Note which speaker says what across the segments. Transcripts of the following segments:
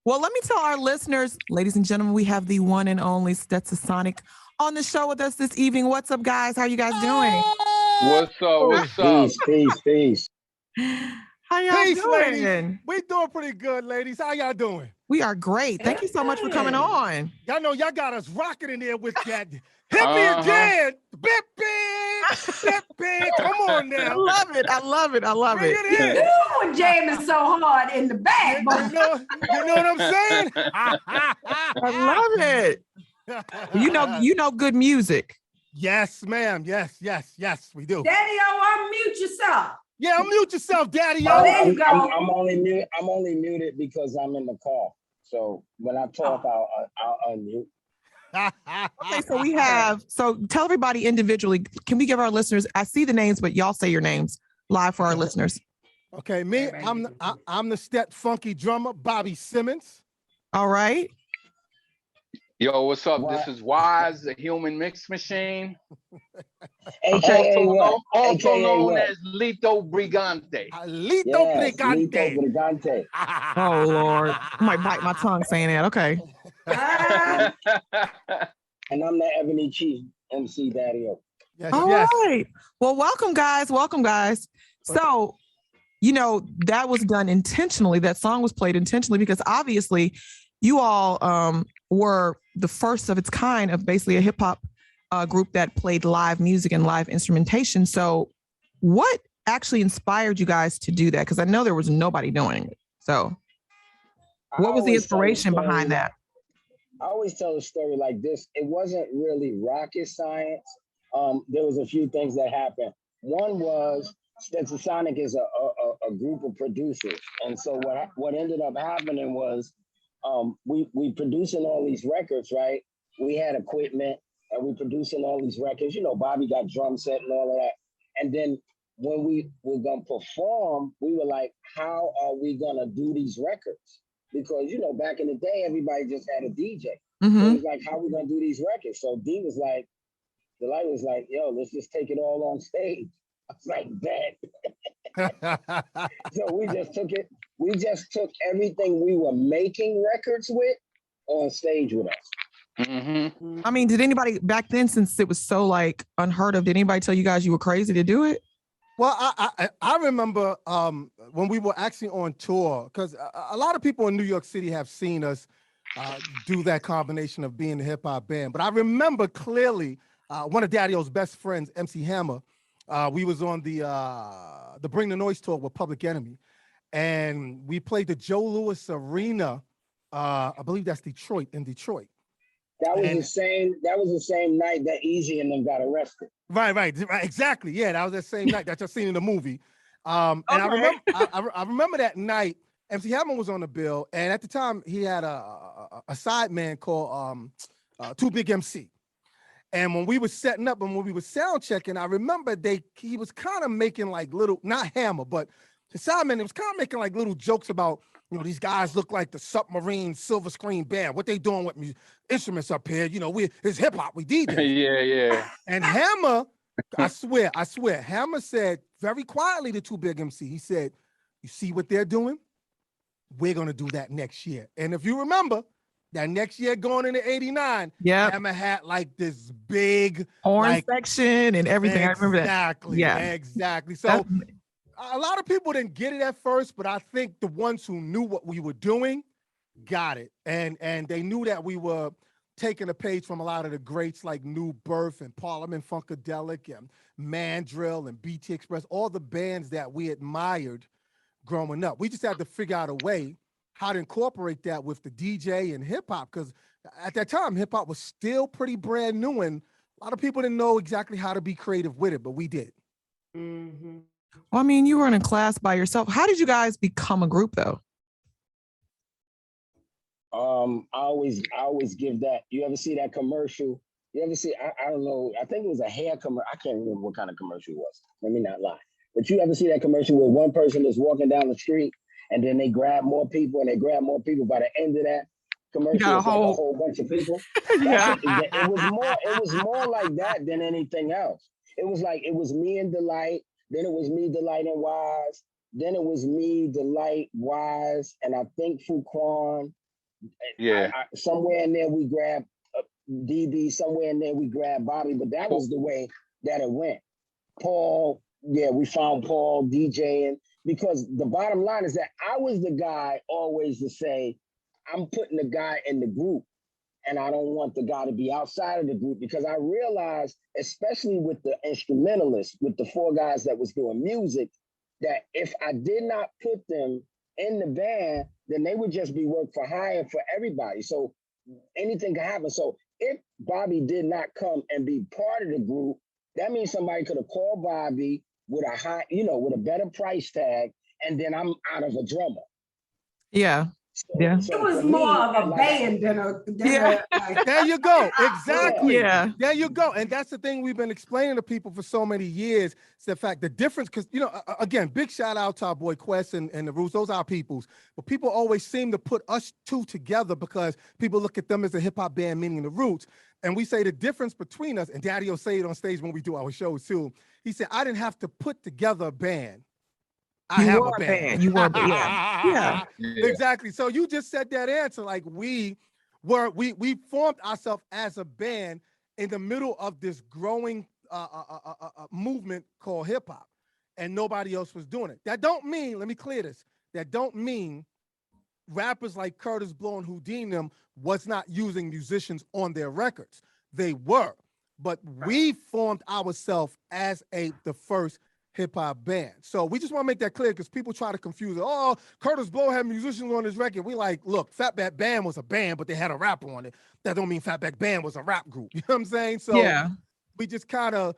Speaker 1: Well, let me tell our listeners, ladies and gentlemen, we have the one and only STETSASONIC on the show with us this evening. What's up, guys? How are you guys doing?
Speaker 2: What's up? What's up?
Speaker 3: Peace.
Speaker 1: How y'all
Speaker 4: Peace, ladies.
Speaker 1: doing?
Speaker 4: We doing pretty good, ladies. How y'all doing?
Speaker 1: We are great. Thank you so much for coming on.
Speaker 4: Y'all know y'all got us rocking in there with that. Hit me again. Bip, bip. Come on
Speaker 1: I
Speaker 4: now.
Speaker 1: love it. I love it. I love
Speaker 4: Bring
Speaker 1: it.
Speaker 4: it in.
Speaker 5: Ooh, jamming so hard in the back.
Speaker 4: You know what I'm saying?
Speaker 1: I love it. You know good music.
Speaker 4: Yes, ma'am. Yes, we do.
Speaker 5: Daddy-o, unmute yourself.
Speaker 4: Yeah, unmute yourself, Daddy-o.
Speaker 5: Oh, there you go.
Speaker 3: I'm only muted because I'm in the car. So when I talk, I'll unmute.
Speaker 1: Okay, so tell everybody individually. Can we give our listeners? I see the names, but y'all say your names live for our listeners.
Speaker 4: Okay, me. I'm the Stet Funky drummer, Bobby Simmons.
Speaker 1: All right.
Speaker 2: Yo, what's up? This is Wise, the human mix machine. Also known as Lito Brigante.
Speaker 4: Lito Brigante.
Speaker 1: Oh, Lord. I might bite my tongue saying that. Okay.
Speaker 3: And I'm the Ebony Chief, MC Daddy-o.
Speaker 4: Yes,
Speaker 1: All right. Well, welcome, guys. So, that was done intentionally. That song was played intentionally because obviously you all were the first of its kind of basically a hip hop group that played live music and live instrumentation. So what actually inspired you guys to do that? Because I know there was nobody doing it. So what was the inspiration behind that?
Speaker 3: I always tell a story like this. It wasn't really rocket science. There was a few things that happened. One was STETSASONIC is a group of producers. And so what ended up happening was we producing all these records, right? We had equipment and we producing all these records. Bobby got drum set and all of that. And then when we were gonna perform, we were like, how are we gonna do these records? Because back in the day, everybody just had a DJ.
Speaker 1: Mm-hmm.
Speaker 3: So it was like, how are we gonna do these records? So D was like, Delight was like, yo, let's just take it all on stage. I was like, bet. So we just took it. We just took everything we were making records with on stage with us.
Speaker 2: Mm-hmm.
Speaker 1: I mean, did anybody back then, since it was so like unheard of, did anybody tell you guys you were crazy to do it?
Speaker 4: Well, I remember when we were actually on tour, because a lot of people in New York City have seen us do that combination of being a hip hop band. But I remember clearly one of Daddy-o's best friends, MC Hammer. We was on the Bring the Noise tour with Public Enemy, and we played the Joe Louis Arena. I believe that's Detroit.
Speaker 3: That was the same night that Easy and them got arrested.
Speaker 4: Right, exactly. Yeah, that was that same night that you're seeing in the movie. And okay. I remember that night. MC Hammer was on the bill, and at the time he had a sideman called Too Big MC. And when we were setting up and when we were sound checking, I remember he was kind of making like little, not Hammer, but the sideman, it was kind of making like little jokes about, these guys look like the Submarine Silver Screen Band. What they doing with instruments up here? It's hip hop. We DJ.
Speaker 2: Yeah.
Speaker 4: And Hammer, I swear, Hammer said very quietly to Too Big MC, he said, you see what they're doing? We're going to do that next year. And if you remember, that next year going into 89, Hammer had like this big
Speaker 1: horn section and everything. I remember that.
Speaker 4: Exactly. Yeah. Exactly. So a lot of people didn't get it at first, but I think the ones who knew what we were doing got it. And they knew that we were taking a page from a lot of the greats like New Birth and Parliament Funkadelic and Mandrill and BT Express, all the bands that we admired growing up. We just had to figure out a way how to incorporate that with the DJ and hip hop, because at that time, hip hop was still pretty brand new and a lot of people didn't know exactly how to be creative with it, but we did.
Speaker 5: Mm-hmm.
Speaker 1: Well, I mean, you were in a class by yourself. How did you guys become a group though?
Speaker 3: I always give that. You ever see that commercial? You ever see, I don't know, I think it was a hair commercial. I can't remember what kind of commercial it was. Let me not lie. But you ever see that commercial where one person is walking down the street and then they grab more people and they grab more people? By the end of that commercial, it's like a whole bunch of people. It was more like that than anything else. It was me and Delight, then it was me, Delight, and Wise, then it was me, Delight, Wise, and I think Fuquan,
Speaker 2: Yeah.
Speaker 3: Somewhere in there we grabbed DB, somewhere in there we grabbed Bobby, but that was the way that it went. Paul, yeah, we found Paul DJing, because the bottom line is that I was the guy always to say, I'm putting the guy in the group and I don't want the guy to be outside of the group, because I realized, especially with the instrumentalists, with the 4 guys that was doing music, that if I did not put them in the band, then they would just be work for hire for everybody. So anything can happen. So if Bobby did not come and be part of the group, that means somebody could have called Bobby with a high, with a better price tag, and then I'm out of a drummer.
Speaker 1: Yeah. Yeah.
Speaker 5: It was more of a band than a.
Speaker 4: There you go. Exactly.
Speaker 1: Yeah.
Speaker 4: There you go. And that's the thing we've been explaining to people for so many years. It's the fact, the difference, because, again, big shout out to our boy Quest and the Roots. Those are our peoples. But people always seem to put us two together because people look at them as a hip hop band, meaning the Roots. And we say the difference between us, and Daddy will say it on stage when we do our shows too. He said, I didn't have to put together a band. I have a band.
Speaker 1: You were a band. Yeah.
Speaker 4: Exactly. So you just said that answer. Like we formed ourselves as a band in the middle of this growing movement called hip hop, and nobody else was doing it. That don't mean, let me clear this, that don't mean rappers like Curtis Blow and Houdini them was not using musicians on their records. They were, but we formed ourselves as the first hip hop band. So we just want to make that clear, because people try to confuse it. Oh, Curtis Blow had musicians on his record. We like, look, Fatback Band was a band, but they had a rapper on it. That don't mean Fatback Band was a rap group. You know what I'm saying? So
Speaker 1: yeah,
Speaker 4: we just kind of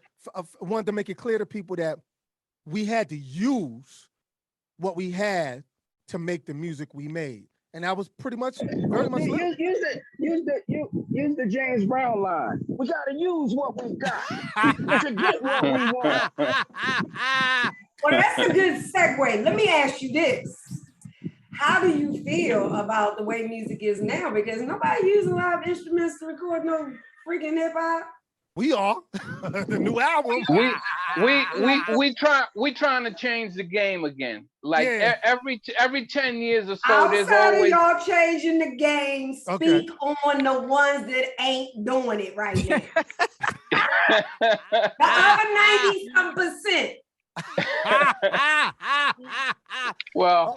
Speaker 4: wanted to make it clear to people that we had to use what we had to make the music we made. And that was pretty much very much
Speaker 3: use the James Brown line. We gotta use what we got to get what we want.
Speaker 5: Well, that's a good segue. Let me ask you this. How do you feel about the way music is now? Because nobody uses a lot of instruments to record no freaking hip hop.
Speaker 4: We are the new album.
Speaker 2: We trying to change the game again. Like every 10 years or so,
Speaker 5: Outside
Speaker 2: there's always
Speaker 5: of y'all changing the game. Speak on the ones that ain't doing it right now. The other 90-some%.
Speaker 2: Well,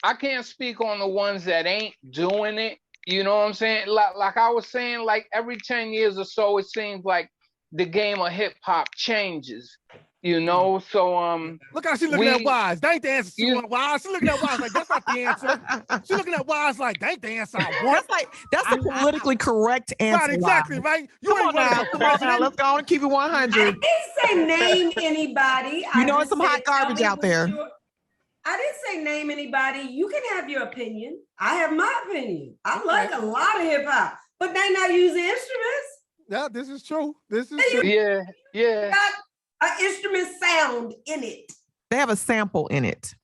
Speaker 2: I can't speak on the ones that ain't doing it. You know what I'm saying? Like I was saying, like every 10 years or so, it seems like the game of hip hop changes. You know, so
Speaker 4: look how she looking at Wise. That ain't the answer she want. Wise. She looking at Wise like that's not the answer. She looking at Wise like that ain't the answer I want.
Speaker 1: That's the politically correct answer.
Speaker 4: Right, exactly, right?
Speaker 1: Come on now, let's go on and keep it 100.
Speaker 5: I didn't say name anybody.
Speaker 1: You know, it's some hot garbage out there.
Speaker 5: I didn't say name anybody. You can have your opinion. I have my opinion. I like a lot of hip hop, but they not using instruments.
Speaker 4: Yeah, this is true. This is true.
Speaker 2: Yeah.
Speaker 5: Got an instrument sound in it.
Speaker 1: They have a sample in it.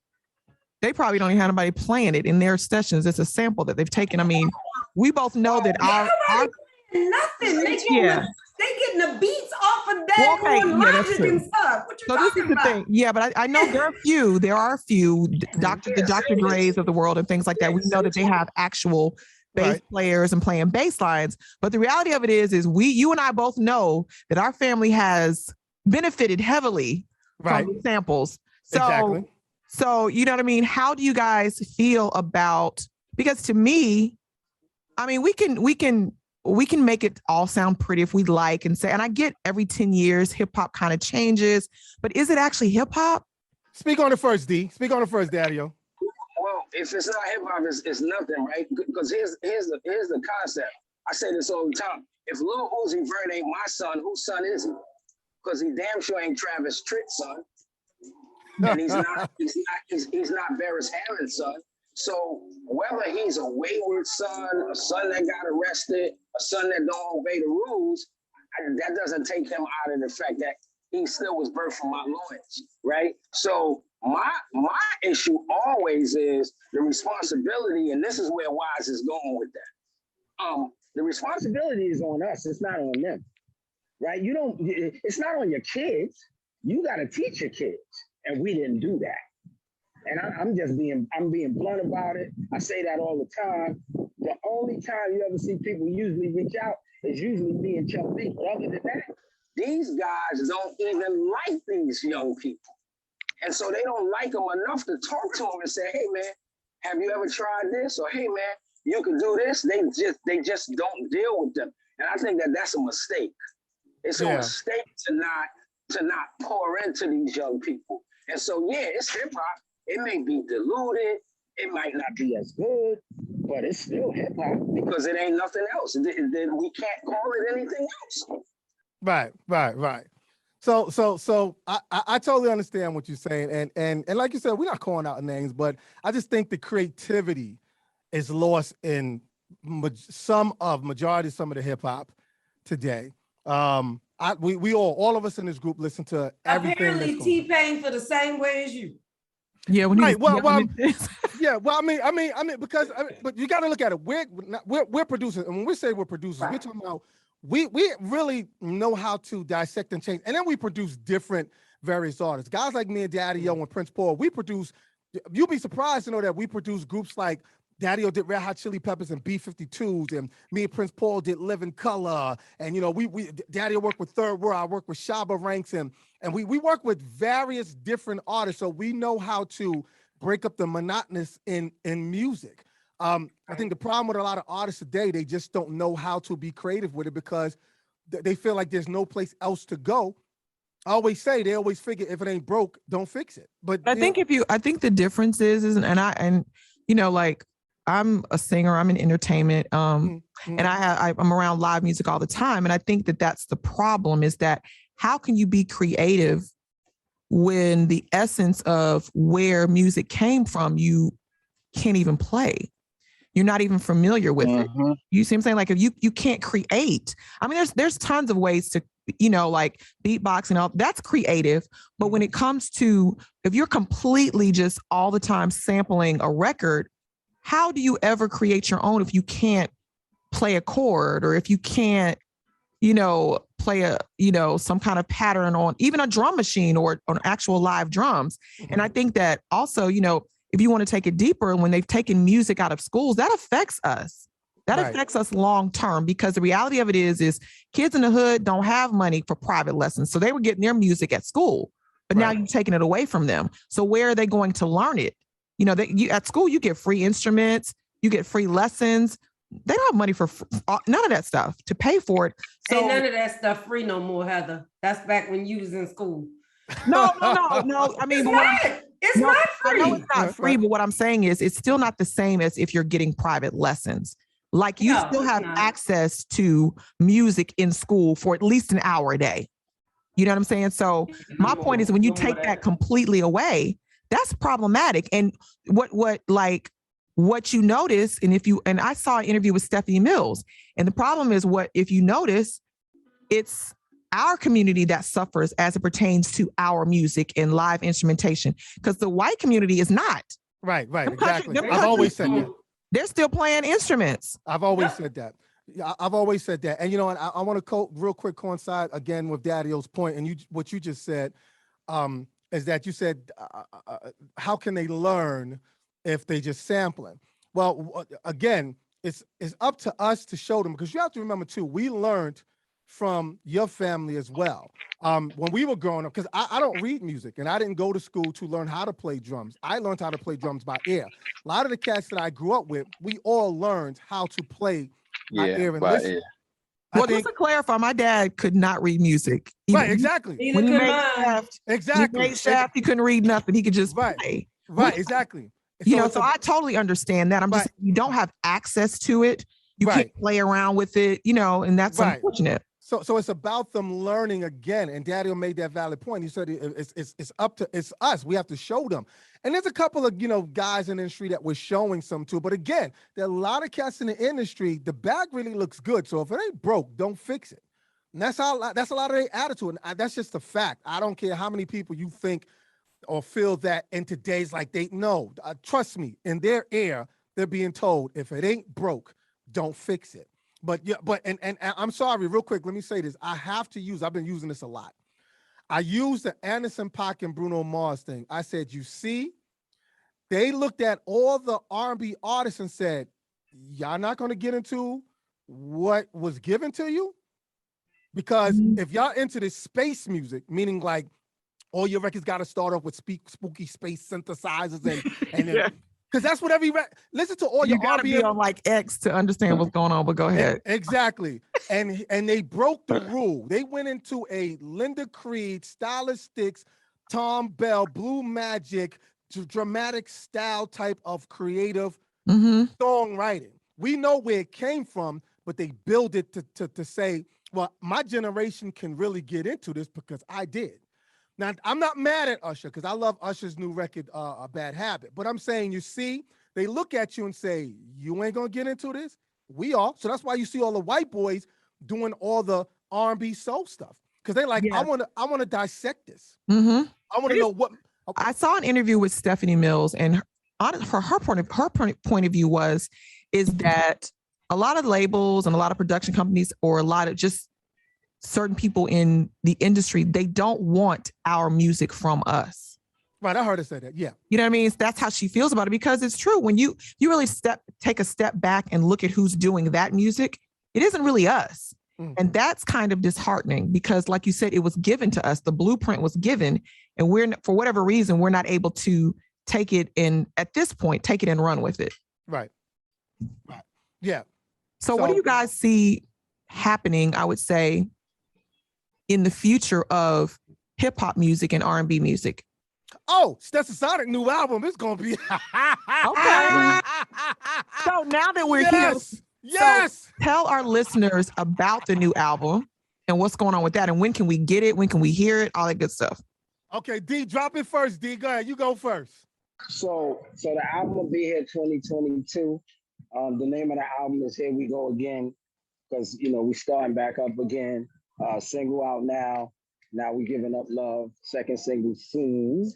Speaker 1: They probably don't even have anybody playing it in their sessions. It's a sample that they've taken. I mean, we both know that our
Speaker 5: nothing. They getting the beats off of that Logic and stuff. What you
Speaker 1: so this is the thing. Yeah, but I know there are a few the Dr. Dre's of the world and things like that. We know that they have actual bass players and playing bass lines. But the reality of it is you and I both know that our family has benefited heavily from the samples. So you know what I mean? How do you guys feel about, because to me, I mean, we can make it all sound pretty if we like and say, and I get every 10 years, hip hop kind of changes, but is it actually hip hop?
Speaker 4: Speak on it first, D. Speak on it first, Daddy-O.
Speaker 3: Well, if it's not hip hop, it's nothing, right? Because here's the concept. I say this all the time. If Lil Uzi Vert ain't my son, whose son is he? Because he damn sure ain't Travis Tritt's son. And he's not Barris Hammond's son. So whether he's a wayward son, a son that got arrested, a son that don't obey the rules, that doesn't take him out of the fact that he still was birthed from my loins, right? So my issue always is the responsibility, and this is where Wise is going with that. The responsibility is on us. It's not on them, right? It's not on your kids. You got to teach your kids, and we didn't do that. And I'm being blunt about it. I say that all the time. The only time you ever see people usually reach out is usually me and Chuck D. But other than that, these guys don't even like these young people. And so they don't like them enough to talk to them and say, hey man, have you ever tried this? Or hey man, you can do this. They just don't deal with them. And I think that that's a mistake. It's a mistake to not pour into these young people. And so yeah, it's hip hop. It may be diluted. It might not be as good, but it's still hip hop because it ain't nothing else. Then we can't call it anything else.
Speaker 4: Right. So I totally understand what you're saying, and like you said, we're not calling out names, but I just think the creativity is lost in some of the hip hop today. We all of us in this group listen to everything.
Speaker 5: Apparently, T-Pain feel the same way as you.
Speaker 1: Yeah, when
Speaker 4: right. Well, but you got to look at it. We're producers, and when we say we're producers, we're talking about we really know how to dissect and change, and then we produce different various artists. Guys like me and Daddy-O and Prince Paul, we produce. You'll be surprised to know that we produce groups like Daddy-O did Red Hot Chili Peppers and B-52s, and me and Prince Paul did Living Color, and Daddy-O worked with Third World, I worked with Shabba Ranks, and we work with various different artists, so we know how to break up the monotonous in music. I think the problem with a lot of artists today, they just don't know how to be creative with it because they feel like there's no place else to go. They always figure if it ain't broke, don't fix it. But
Speaker 1: I think the difference is like I'm a singer, I'm in entertainment, and I'm around live music all the time. And I think that that's the problem, is that how can you be creative when the essence of where music came from, you can't even play? You're not even familiar with it. You see what I'm saying? Like if you can't create, I mean, there's tons of ways to, like beatbox and all that's creative. But when it comes to, if you're completely just all the time sampling a record, how do you ever create your own if you can't play a chord, or if you can't, play some kind of pattern on even a drum machine or on actual live drums? And I think that also, if you want to take it deeper, when they've taken music out of schools, that affects us. That affects us long term, because the reality of it is kids in the hood don't have money for private lessons. So they were getting their music at school, but now you're taking it away from them. So where are they going to learn it? At school, you get free instruments, you get free lessons. They don't have money for none of that stuff to pay for it. So
Speaker 5: ain't none of that stuff free no more, Heather. That's back when you was in school.
Speaker 1: No. I mean,
Speaker 5: it's not free.
Speaker 1: I know it's not free, but what I'm saying is it's still not the same as if you're getting private lessons. Like you still have access to music in school for at least an hour a day. You know what I'm saying? So my point is, when you take that completely away, that's problematic. And what you notice, and I saw an interview with Stephanie Mills, and the problem is, if you notice, it's our community that suffers as it pertains to our music and live instrumentation, because the white community is not.
Speaker 4: Right, exactly. I've always said that.
Speaker 1: They're still playing instruments.
Speaker 4: I've always said that. I've always said that. And, and I want to real quick coincide again with Daddy-O's point, and what you just said, is that you said, how can they learn if they just sampling? Well, again, it's up to us to show them, because you have to remember too, we learned from your family as well. When we were growing up, because I don't read music, and I didn't go to school to learn how to play drums. I learned how to play drums by ear. A lot of the cats that I grew up with, we all learned how to play by ear and listen. Ear.
Speaker 1: Well, just to clarify, my dad could not read music.
Speaker 4: Exactly.
Speaker 1: When he made Shaft, he couldn't read nothing. He could just play.
Speaker 4: Right, exactly.
Speaker 1: So I totally understand that. I'm just, you don't have access to it. You can't play around with it, and that's unfortunate.
Speaker 4: So it's about them learning again. And Daddy made that valid point. He said it's us. We have to show them. And there's a couple of, guys in the industry that we're showing some to. But again, there are a lot of cats in the industry. The bag really looks good. So if it ain't broke, don't fix it. And that's a lot of their attitude. And that's just a fact. I don't care how many people you think or feel that in today's trust me, in their ear, they're being told, if it ain't broke, don't fix it. But and I'm sorry, real quick, let me say this. I've been using this a lot. I use the Anderson .Paak and Bruno Mars thing. I said, you see, they looked at all the R&B artists and said, y'all not going to get into what was given to you? Because if y'all into this space music, meaning like all your records got to start off with spooky space synthesizers and
Speaker 1: Yeah.
Speaker 4: because that's what listen to all
Speaker 1: You
Speaker 4: your
Speaker 1: gotta
Speaker 4: R&B
Speaker 1: be on like X to understand what's going on, but go ahead.
Speaker 4: Exactly. And they broke the rule. They went into a Linda Creed, Stylistics, Tom Bell, Blue Magic, dramatic style type of creative songwriting. We know where it came from, but they build it to say, well, my generation can really get into this because I did. Now, I'm not mad at Usher because I love Usher's new record, A Bad Habit. But I'm saying, you see, they look at you and say, you ain't going to get into this? We are. So that's why you see all the white boys doing all the R&B soul stuff. Because they're like, I want to dissect this. I want to know what. Okay.
Speaker 1: I saw an interview with Stephanie Mills, and her point of view is that a lot of labels and a lot of production companies, or a lot of just certain people in the industry, they don't want our music from us.
Speaker 4: Right, I heard her say that. Yeah,
Speaker 1: you know what I mean. That's how she feels about it, because it's true. When you really take a step back and look at who's doing that music, it isn't really us, and that's kind of disheartening because, like you said, it was given to us. The blueprint was given, and we're, for whatever reason, we're not able to take it and at this point take it and run with it.
Speaker 4: Right. Yeah.
Speaker 1: So what do you guys see happening, I would say, in the future of hip hop music and R&B music?
Speaker 4: Oh, STETSASONIC new album is gonna be
Speaker 1: okay. So now that we're here, so tell our listeners about the new album and what's going on with that, and when can we get it? When can we hear it? All that good stuff.
Speaker 4: Okay, D, drop it first. D, go ahead. You go first.
Speaker 3: So the album will be here 2022. The name of the album is Here We Go Again, because we starting back up again. Single out now. Now we giving up love. Second single soon.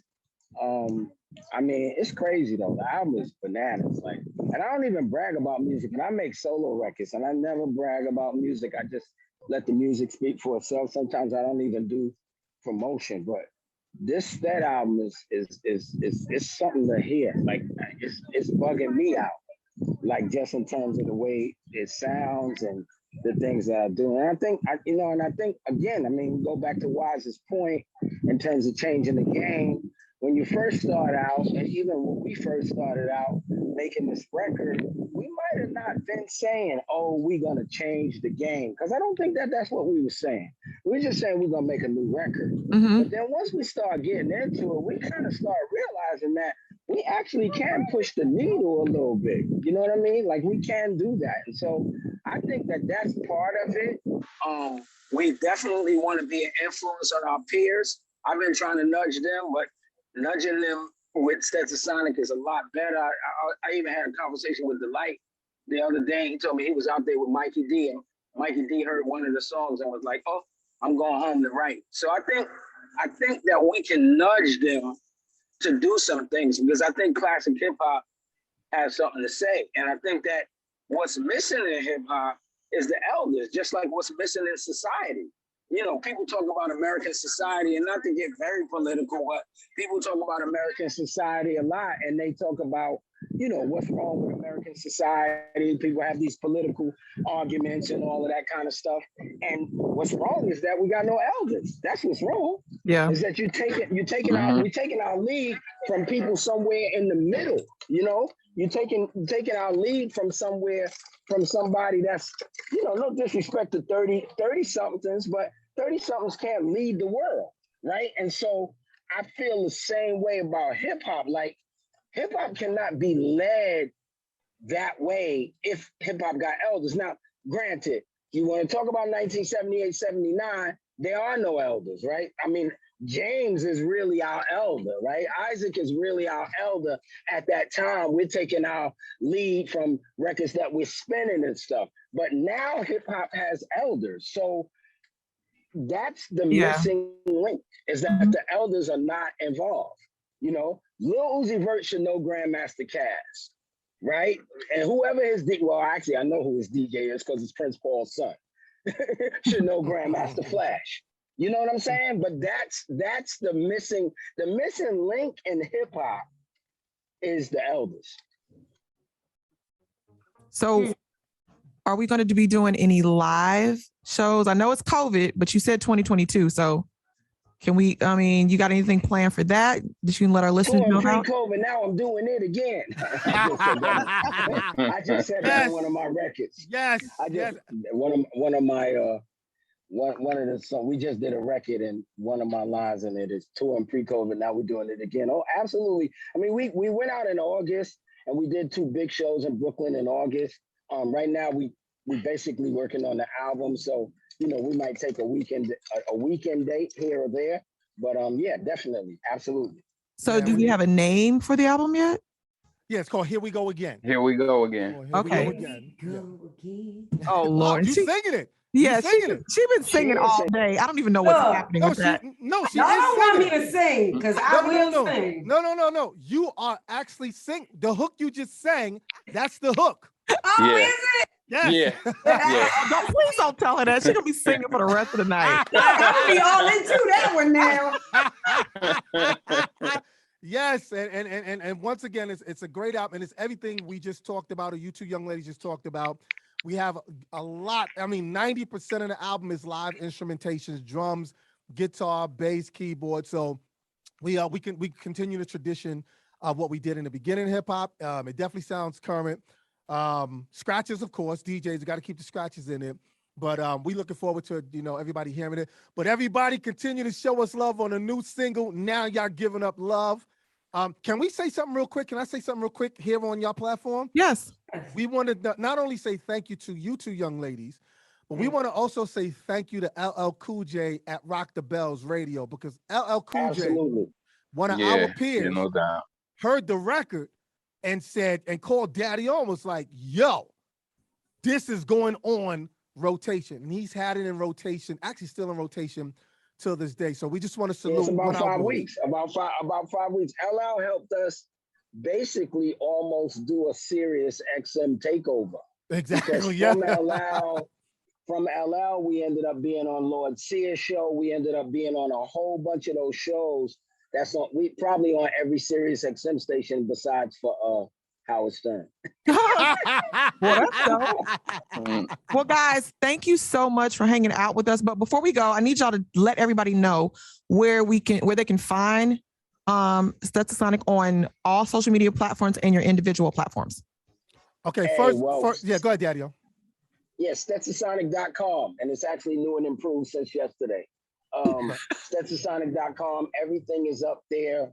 Speaker 3: I mean, it's crazy though. The album is bananas. Like, and I don't even brag about music, and I make solo records, and I never brag about music. I just let the music speak for itself. Sometimes I don't even do promotion, but that album is something to hear. Like, it's bugging me out. Like, just in terms of the way it sounds and the things that I do. And I think, again, I mean, go back to Wise's point in terms of changing the game. When you first start out, and even when we first started out making this record, we might have not been saying, oh, we're going to change the game. Because I don't think that's what we were saying. We were just saying we're going to make a new record. But then once we start getting into it, we kind of start realizing that we actually can push the needle a little bit. You know what I mean? Like, we can do that. And so I think that's part of it. We definitely want to be an influence on our peers. I've been trying to nudge them, but nudging them with STETSASONIC is a lot better. I even had a conversation with Delight the other day. He told me he was out there with Mikey D, and Mikey D heard one of the songs and was like, oh, I'm going home to write. So I think that we can nudge them to do some things, because I think classic hip hop has something to say. And I think that what's missing in hip hop is the elders, just like what's missing in society. People talk about American society, and not to get very political, but people talk about American society a lot, and they talk about, what's wrong with American society. People have these political arguments and all of that kind of stuff. And what's wrong is that we got no elders. That's what's wrong. Yeah. Is that we're taking our lead from people somewhere in the middle, You're taking our lead from somebody that's, no disrespect to 30-somethings, but 30-somethings can't lead the world, right? And so I feel the same way about hip hop. Like, hip hop cannot be led that way if hip hop got elders. Now, granted, you want to talk about 1978, 79, there are no elders, right? I mean, James is really our elder, right? Isaac is really our elder at that time. We're taking our lead from records that we're spinning and stuff. But now hip hop has elders. So that's the missing link, is that the elders are not involved. Lil Uzi Vert should know Grandmaster Caz, right? And whoever his I know who his DJ is because it's Prince Paul's son. Should know Grandmaster Flash. You know what I'm saying? But that's the missing link in hip hop is the eldest.
Speaker 1: So are we going to be doing any live shows? I know it's COVID, but you said 2022. So can we, I mean, you got anything planned for that that you can let our listeners know about?
Speaker 3: Pre-COVID, now I'm doing it again. I just said that on one of my records.
Speaker 4: Yes.
Speaker 3: One of my one of the songs, we just did a record and one of my lines in it is touring pre-COVID. Now we're doing it again. Oh, absolutely. I mean, we went out in August and we did 2 big shows in Brooklyn in August. Right now we basically working on the album. So, you know, we might take a weekend date here or there, but yeah, definitely. Absolutely.
Speaker 1: So do we have a name for the album yet?
Speaker 4: Yeah, it's called Here We Go Again.
Speaker 2: Here we go again.
Speaker 1: Okay. Oh,
Speaker 4: Oh,
Speaker 1: Lord.
Speaker 4: you singing it.
Speaker 1: Yeah,
Speaker 4: singing
Speaker 1: she's been singing all day. I don't even know what's happening with that.
Speaker 4: She
Speaker 5: Y'all
Speaker 4: is
Speaker 5: don't want me
Speaker 4: singing.
Speaker 5: to sing because I will sing.
Speaker 4: No. You are actually singing. The hook you just sang, that's the hook.
Speaker 5: Oh, is it?
Speaker 4: Yes.
Speaker 2: Yeah.
Speaker 1: Please don't tell her that. She's going to be singing for the rest of the night.
Speaker 5: I'll be all into that one now.
Speaker 4: Yes, and once again, it's a great album, and it's everything we just talked about, or you two young ladies just talked about. We have a lot. I mean, 90% of the album is live instrumentations, drums, guitar, bass, keyboard. So we continue the tradition of what we did in the beginning of hip hop. It definitely sounds current. Scratches, of course, DJs got to keep the scratches in it. But we looking forward to, you know, everybody hearing it. But everybody continue to show us love on a new single. Now y'all giving up love. Can we say something real quick? Can I say something real quick here on your platform?
Speaker 1: Yes.
Speaker 4: We want to not only say thank you to you two young ladies, but we want to also say thank you to LL Cool J at Rock the Bells Radio, because LL Cool J, one of our peers,
Speaker 2: no doubt,
Speaker 4: heard the record and said, and called Daddy on, was like, yo, this is going on rotation. And he's had it in rotation, actually still in rotation till this day. So we just want to salute.
Speaker 3: It's about 5 weeks. About 5 weeks. LL helped us basically almost do a Sirius XM takeover.
Speaker 4: Exactly.
Speaker 3: From LL, we ended up being on Lord Sear's show. We ended up being on a whole bunch of those shows. We probably on every Sirius XM station besides for Howard Stern.
Speaker 1: Well, guys, thank you so much for hanging out with us. But before we go, I need y'all to let everybody know where they can find STETSASONIC on all social media platforms and your individual platforms.
Speaker 4: Okay, first, go ahead, Daddy-O.
Speaker 3: Yeah, STETSASONIC.com, and it's actually new and improved since yesterday. STETSASONIC.com, everything is up there.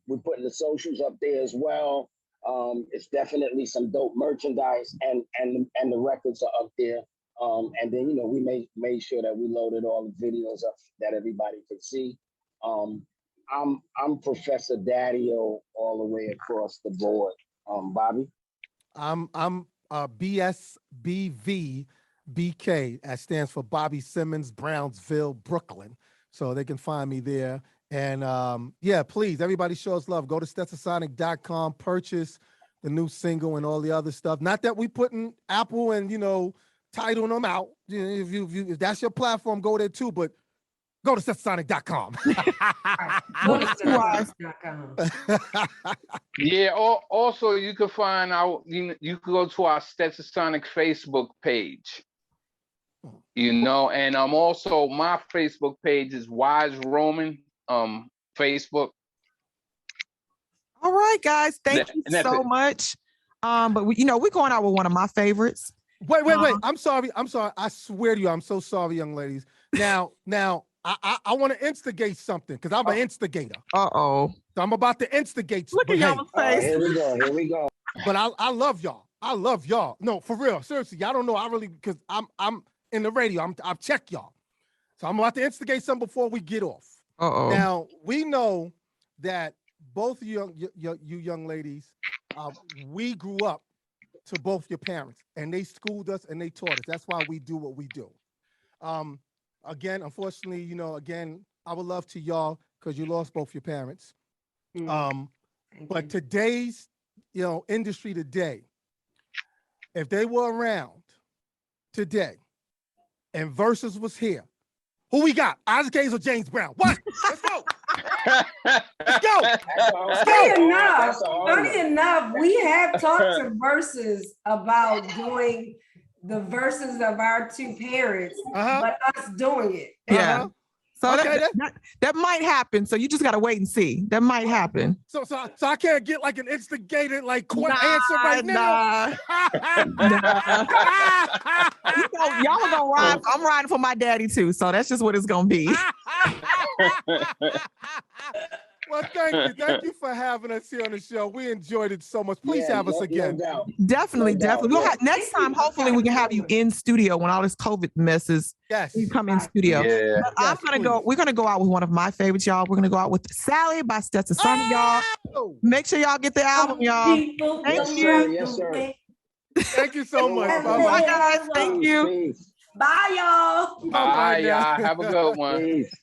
Speaker 3: We're putting the socials up there as well. It's definitely some dope merchandise, and the records are up there. And then, you know, we made sure that we loaded all the videos up that everybody could see. I'm Professor Daddy-O all the way across the board. Bobby?
Speaker 4: I'm BSBV BK. That stands for Bobby Simmons, Brownsville, Brooklyn. So they can find me there. And yeah, please, everybody show us love. Go to STETSASONIC.com, purchase the new single and all the other stuff. Not that we putting Apple and, you know, Tidal them out. If that's your platform, go there too. But go to STETSASONIC.com.
Speaker 2: Yeah. Also, you can find you can go to our STETSASONIC Facebook page. You know, and also my Facebook page is Wise Roman. Facebook.
Speaker 1: All right, guys. Thank you so much. But we're going out with one of my favorites.
Speaker 4: Wait. I'm sorry. I swear to you, I'm so sorry, young ladies. Now, I want to instigate something because I'm an instigator.
Speaker 1: So
Speaker 4: I'm about to instigate.
Speaker 1: Look at y'all's face.
Speaker 3: Here we go.
Speaker 4: But I love y'all. No, for real. Seriously, y'all don't know. I really, because I'm in the radio. I've checked y'all. So I'm about to instigate something before we get off. Now, we know that both of you young ladies, we grew up to both your parents, and they schooled us and they taught us. That's why we do what we do. Again, unfortunately, you know, our love to y'all because you lost both your parents. But today's, you know, industry today, if they were around today and Versus was here, who we got? Isaac Hayes or James Brown? What? Let's go. Let's go.
Speaker 5: Funny enough, we have talked to Versus about doing the verses of our two parents, but us doing it.
Speaker 1: Yeah. So that might happen. So you just gotta wait and see. That might happen.
Speaker 4: So I can't get like an instigated like quick answer right now.
Speaker 1: Y'all are gonna ride. I'm riding for my daddy too. So that's just what it's gonna be.
Speaker 4: Well, thank you for having us here on the show. We enjoyed it so much. Please have us again.
Speaker 1: Definitely. We'll have, next time, hopefully, we can have you in studio when all this COVID messes.
Speaker 4: Yes,
Speaker 1: you come in studio.
Speaker 2: Yeah.
Speaker 1: I'm gonna go. We're gonna go out with one of my favorites, y'all. We're gonna go out with Sally by STETSASONIC, y'all. Make sure y'all get the album, y'all. Thank you.
Speaker 3: Yes, sir.
Speaker 4: Thank you so much.
Speaker 1: Bye, guys. Thank you.
Speaker 5: Bye, y'all.
Speaker 2: Bye, y'all. Have a good one.
Speaker 3: Peace.